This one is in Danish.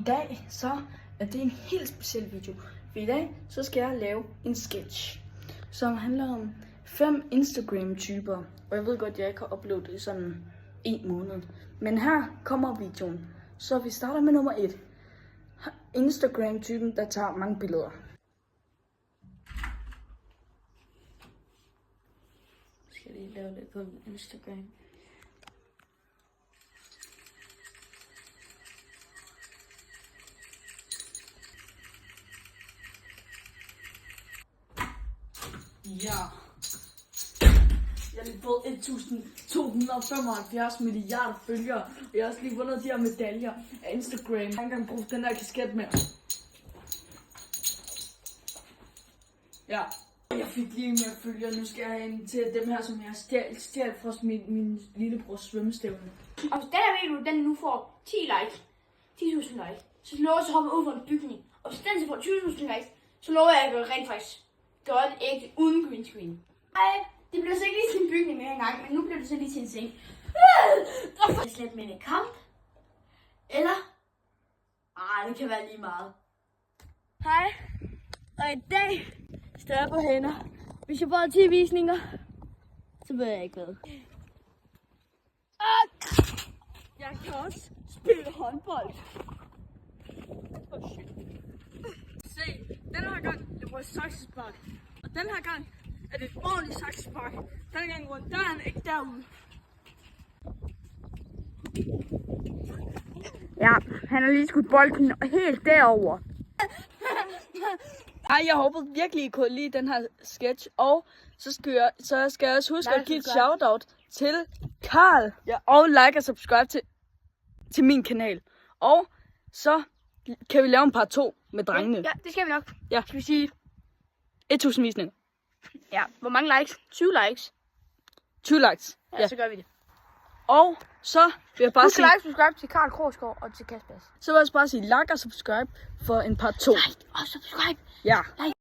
dag så er det en helt speciel video. For i dag så skal jeg lave en sketch, som handler om 5 Instagram-typer. Og jeg ved godt, at jeg ikke har uploadet i sådan 1 måned. Men her kommer videoen. Så vi starter med nummer 1. Instagram-typen, der tager mange billeder. Jeg skal lige lave lidt på Instagram. Ja. Jeg har lige fået 1275 milliarder følgere. Jeg har også lige vundet de her medaljer af Instagram. Jeg har ikke engang brugt den der kasket mere. Ja. Jeg fik lige mere følgere. Nu skal jeg have en til dem her, som jeg har stjålet fra min lillebrors svømmestævne. Og hvis den her video, den nu får 10 likes, 10.000 likes, så lover jeg at hoppe ud fra en bygning. Og hvis den så får 20.000 likes, så lover jeg at gøre rent faktisk gøre det ægte uden green screen. Ej, det bliver så ikke lige til en bygning mere engang, men nu bliver det så lige til en seng. Der får jeg slet med en kamp. Eller? Det kan være lige meget. Hej, og i dag står jeg på hænder. Hvis jeg får 10 visninger, så ved jeg ikke hvad. Jeg kan også spille håndbold. Se, den her gang jeg bruger saksespark. Og den her gang er det et ordentligt saksespark. Den gang rundt døren, ikke derude. Ja, han har lige skudt bolden helt derover. Ej, jeg håber virkelig, I kunne lide den her sketch. Og så skal jeg også huske at give et shoutout til Karl. Ja. Og like og subscribe til min kanal. Og så kan vi lave en part 2 med drengene. Ja, det skal vi nok. Ja. Skal vi sige? 1000 visninger. Ja, hvor mange likes? 20 likes. 20 likes. Ja, så gør vi det. Og så vil jeg bare Husk sige... like og subscribe til Karl Krogsgaard og til Kaspers. Så vil jeg bare sige like og subscribe for en part 2. Like og subscribe. Ja. Like.